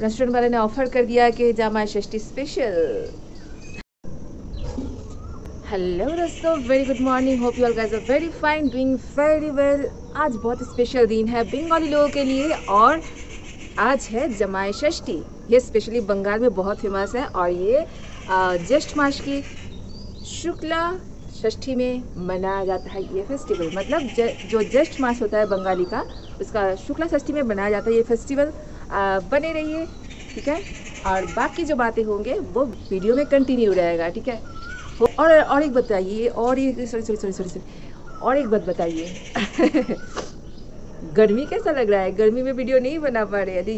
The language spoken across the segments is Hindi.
रेस्टोरेंट वाले ने ऑफर कर दिया कि जमाई षष्ठी स्पेशल। हेलो दोस्तों, very good morning, hope you all guys are very fine, doing very well. आज बहुत स्पेशल दिन है बंगाली लोगों के लिए और आज है जमाई षष्ठी। ये स्पेशली बंगाल में बहुत फेमस है और ये ज्येष्ठ मास की शुक्ला षष्ठी में मनाया जाता है ये फेस्टिवल। मतलब जो ज्येष्ठ मास होता है बंगाली का, उसका शुक्ला षष्ठी में मनाया जाता है ये फेस्टिवल। बने रहिए, ठीक है। और बाकी जो बातें होंगे वो वीडियो में कंटिन्यू रहेगा, ठीक है। और एक बताइए, और एक सॉरी और एक बात बताइए गर्मी कैसा लग रहा है? गर्मी में वीडियो नहीं बना पा रहे। यदि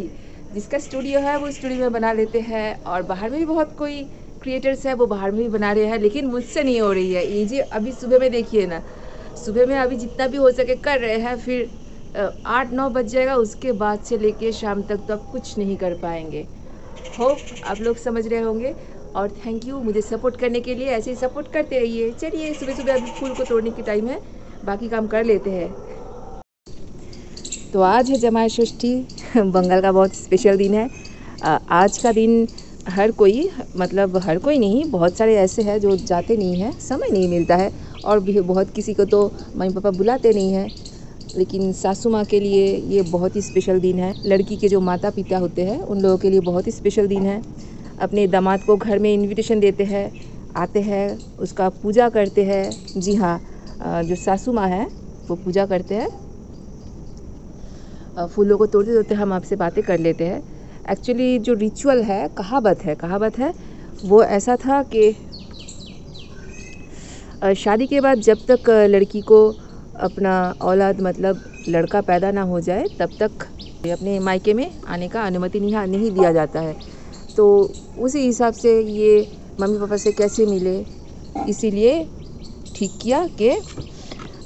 जिसका स्टूडियो है वो स्टूडियो में बना लेते हैं और बाहर में भी बहुत कोई क्रिएटर्स है वो बाहर में भी बना रहे हैं, लेकिन मुझसे नहीं हो रही है ये जी। अभी सुबह में देखिए ना, सुबह में अभी जितना भी हो सके कर रहे हैं, फिर 8-9 बज जाएगा, उसके बाद से लेके शाम तक तो आप कुछ नहीं कर पाएंगे। होप आप लोग समझ रहे होंगे और थैंक यू मुझे सपोर्ट करने के लिए। ऐसे ही सपोर्ट करते रहिए। चलिए, सुबह सुबह अभी फूल को तोड़ने की टाइम है, बाकी काम कर लेते हैं। तो आज है जमाई षष्ठी बंगाल का बहुत स्पेशल दिन है। आज का दिन हर कोई, मतलब हर कोई नहीं, बहुत सारे ऐसे हैं जो जाते नहीं हैं, समय नहीं मिलता है और भी बहुत किसी को तो मम्मी पापा बुलाते नहीं हैं, लेकिन सासू माँ के लिए ये बहुत ही स्पेशल दिन है। लड़की के जो माता पिता होते हैं उन लोगों के लिए बहुत ही स्पेशल दिन है। अपने दामाद को घर में इनविटेशन देते हैं, आते हैं, उसका पूजा करते हैं। जी हाँ, जो सासू माँ है वो पूजा करते हैं। फूलों को तोड़ते तोड़ते हम आपसे बातें कर लेते हैं। एक्चुअली जो रिचुअल है, कहावत है वो ऐसा था कि शादी के बाद जब तक लड़की को अपना औलाद मतलब लड़का पैदा ना हो जाए तब तक अपने मायके में आने का अनुमति नहीं दिया जाता है। तो उसी हिसाब से ये मम्मी पापा से कैसे मिले, इसीलिए ठीक किया कि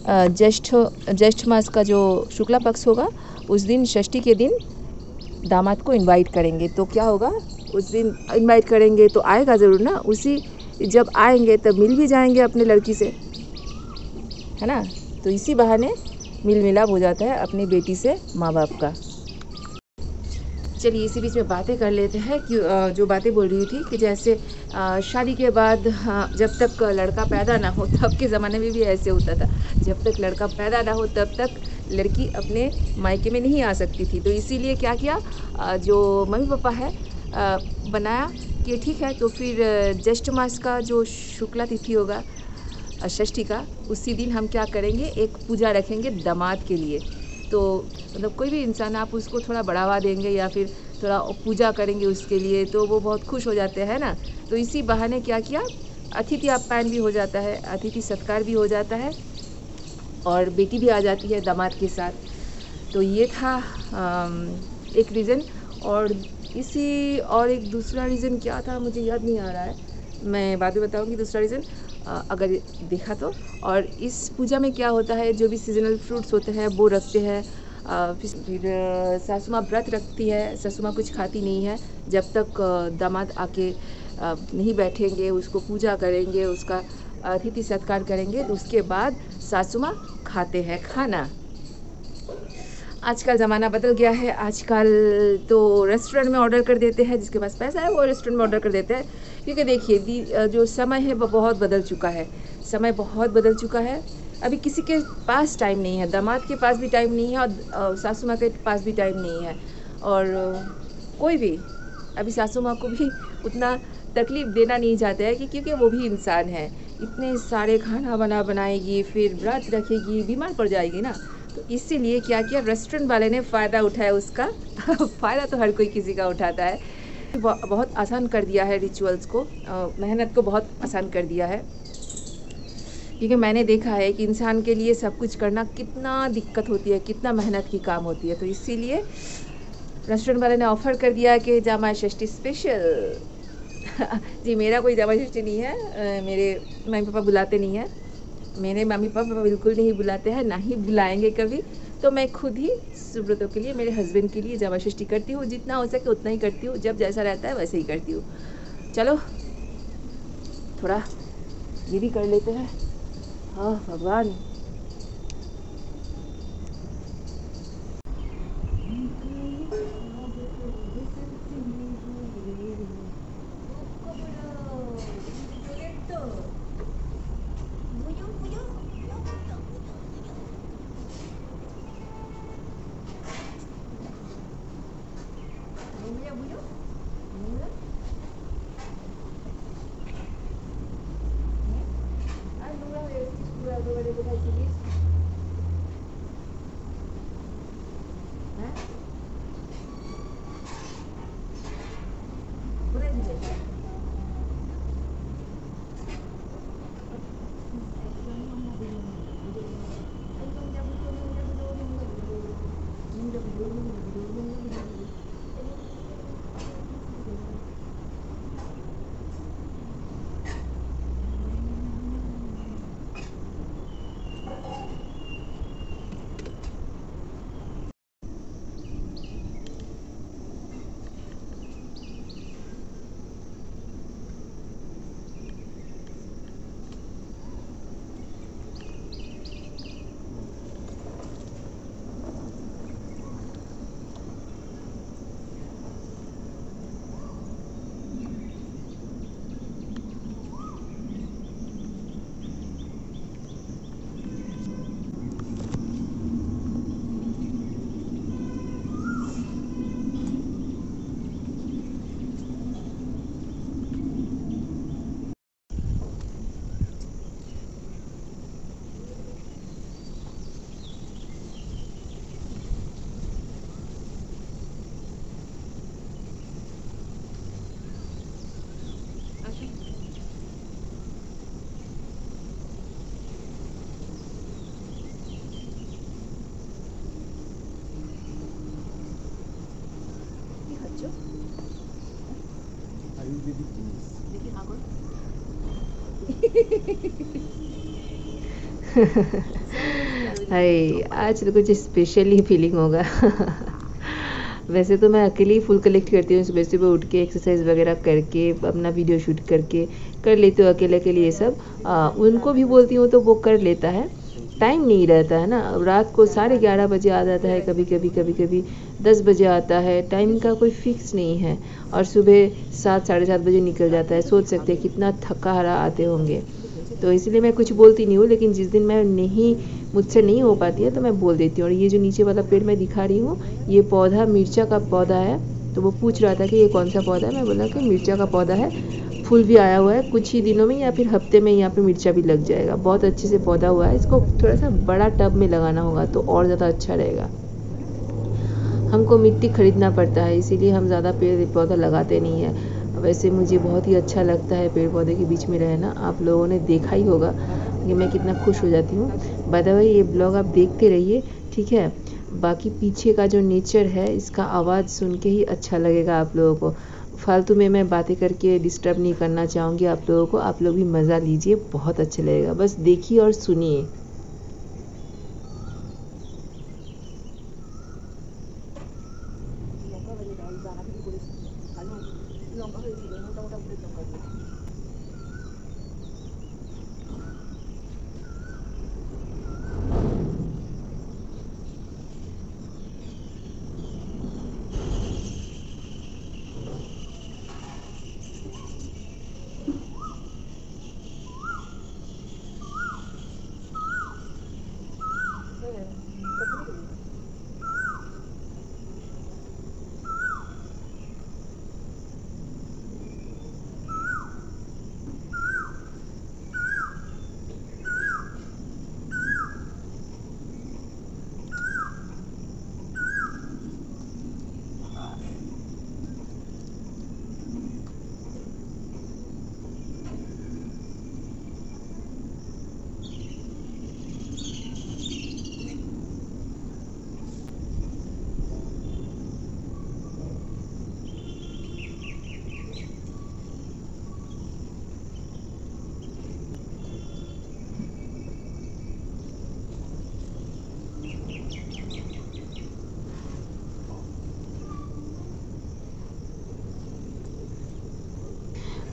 ज्येष्ठ मास का जो शुक्ला पक्ष होगा उस दिन, षष्ठी के दिन दामाद को इनवाइट करेंगे। तो क्या होगा, उस दिन इनवाइट करेंगे तो आएगा ज़रूर ना। उसी जब आएंगे तब मिल भी जाएंगे अपने लड़की से, है ना। तो इसी बहाने मिल मिलाप हो जाता है अपनी बेटी से माँ बाप का। चलिए इसी बीच में बातें कर लेते हैं कि जो बातें बोल रही थी कि जैसे शादी के बाद जब तक लड़का पैदा ना हो, तब के ज़माने में भी ऐसे होता था, जब तक लड़का पैदा ना हो तब तक लड़की अपने मायके में नहीं आ सकती थी। तो इसीलिए क्या किया, जो मम्मी पापा है बनाया कि ठीक है, तो फिर ज्येष्ठ मास का जो शुक्ला तिथि होगा षष्ठी का, उसी दिन हम क्या करेंगे, एक पूजा रखेंगे दामाद के लिए। तो मतलब कोई भी इंसान, आप उसको थोड़ा बढ़ावा देंगे या फिर थोड़ा पूजा करेंगे उसके लिए, तो वो बहुत खुश हो जाते हैं ना। तो इसी बहाने क्या किया, अतिथि आप्यायन भी हो जाता है, अतिथि सत्कार भी हो जाता है और बेटी भी आ जाती है दामाद के साथ। तो ये था एक रीज़न। और एक दूसरा रीज़न क्या था मुझे याद नहीं आ रहा है, मैं बाद में बताऊँगी दूसरा रीज़न अगर देखा तो। और इस पूजा में क्या होता है, जो भी सीजनल फ्रूट्स होते हैं वो रखते हैं। फिर सासू माँ व्रत रखती है, सासू माँ कुछ खाती नहीं है जब तक दामाद आके नहीं बैठेंगे, उसको पूजा करेंगे, उसका अतिथि सत्कार करेंगे, तो उसके बाद सासू माँ खाते हैं खाना। आजकल ज़माना बदल गया है, आजकल तो रेस्टोरेंट में ऑर्डर कर देते हैं, जिसके पास पैसा है वो रेस्टोरेंट में ऑर्डर कर देते हैं। क्योंकि देखिए जो समय है वो बहुत बदल चुका है, समय बहुत बदल चुका है। अभी किसी के पास टाइम नहीं है, दामाद के पास भी टाइम नहीं है और सासू माँ के पास भी टाइम नहीं है। और कोई भी अभी सासू माँ को भी उतना तकलीफ़ देना नहीं चाहते हैं कि क्योंकि वो भी इंसान है। इतने सारे खाना बनाएगी, फिर व्रत रखेगी, बीमार पड़ जाएगी ना। तो इसीलिए क्या किया, रेस्टोरेंट वाले ने फ़ायदा उठाया उसका फ़ायदा तो हर कोई किसी का उठाता है। बहुत आसान कर दिया है रिचुअल्स को, मेहनत को बहुत आसान कर दिया है। क्योंकि मैंने देखा है कि इंसान के लिए सब कुछ करना कितना दिक्कत होती है, कितना मेहनत की काम होती है। तो इसीलिए रेस्टोरेंट वाले ने ऑफ़र कर दिया कि जमाई षष्ठी स्पेशल जी, मेरा कोई जमाई षष्ठी नहीं है, मेरे मम्मी पापा बुलाते नहीं हैं, मेरे मम्मी पापा बिल्कुल नहीं बुलाते हैं, ना ही बुलाएंगे कभी। तो मैं खुद ही सुब्रतों के लिए, मेरे हस्बैंड के लिए जमाई षष्ठी करती हूँ, जितना हो सके उतना ही करती हूँ, जब जैसा रहता है वैसे ही करती हूँ। चलो थोड़ा ये भी कर लेते हैं। हाँ भगवान, हाय, आज तो कुछ स्पेशल ही फीलिंग होगा। वैसे तो मैं अकेले ही फूल कलेक्ट करती हूँ, सुबह सुबह उठ के एक्सरसाइज वगैरह करके अपना वीडियो शूट करके कर लेती हूँ अकेले के लिए सब। उनको भी बोलती हूँ तो वो कर लेता है, टाइम नहीं रहता है ना। अब रात को 11:30 बजे आ जाता है, कभी कभी 10 बजे आता है, टाइम का कोई फिक्स नहीं है। और सुबह 7 साढ़े 7 बजे निकल जाता है। सोच सकते हैं कितना थका हारा आते होंगे। तो इसलिए मैं कुछ बोलती नहीं हूँ, लेकिन जिस दिन मैं मुझसे नहीं हो पाती है तो मैं बोल देती हूँ। और ये जो नीचे वाला पेड़ मैं दिखा रही हूँ, ये पौधा मिर्चा का पौधा है। तो वो पूछ रहा था कि ये कौन सा पौधा है, मैं बोला कि मिर्चा का पौधा है। फूल भी आया हुआ है, कुछ ही दिनों में या फिर हफ्ते में यहाँ पे मिर्चा भी लग जाएगा। बहुत अच्छे से पौधा हुआ है। इसको थोड़ा सा बड़ा टब में लगाना होगा तो और ज़्यादा अच्छा रहेगा। हमको मिट्टी खरीदना पड़ता है, इसीलिए हम ज़्यादा पेड़ पौधा लगाते नहीं हैं। वैसे मुझे बहुत ही अच्छा लगता है पेड़ पौधे के बीच में रहना। आप लोगों ने देखा ही होगा कि मैं कितना खुश हो जाती हूँ। बाय द वे, ये ब्लॉग आप देखते रहिए, ठीक है। बाकी पीछे का जो नेचर है, इसका आवाज़ सुन के ही अच्छा लगेगा आप लोगों को। फालतू में मैं बातें करके डिस्टर्ब नहीं करना चाहूँगी आप लोगों को। आप लोग भी मज़ा लीजिए, बहुत अच्छा लगेगा। बस देखिए और सुनिए।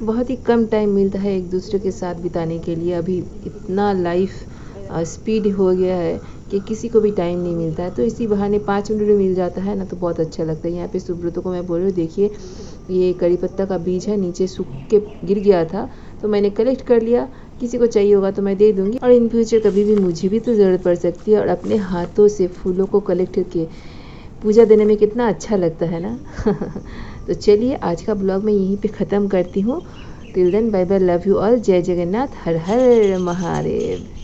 बहुत ही कम टाइम मिलता है एक दूसरे के साथ बिताने के लिए। अभी इतना लाइफ स्पीड हो गया है कि किसी को भी टाइम नहीं मिलता है। तो इसी बहाने 5 मिनट में मिल जाता है ना, तो बहुत अच्छा लगता है। यहाँ पे सुब्रतो को मैं बोल रही हूँ, देखिए ये करी पत्ता का बीज है, नीचे सूख के गिर गया था तो मैंने कलेक्ट कर लिया। किसी को चाहिए होगा तो मैं दे दूँगी। और इन फ्यूचर कभी भी मुझे भी तो ज़रूरत पड़ सकती है। और अपने हाथों से फूलों को कलेक्ट करके पूजा देने में कितना अच्छा लगता है ना। तो चलिए, आज का ब्लॉग मैं यहीं पे ख़त्म करती हूँ। Till then, bye bye, love you all, जय जगन्नाथ, हर हर महादेव।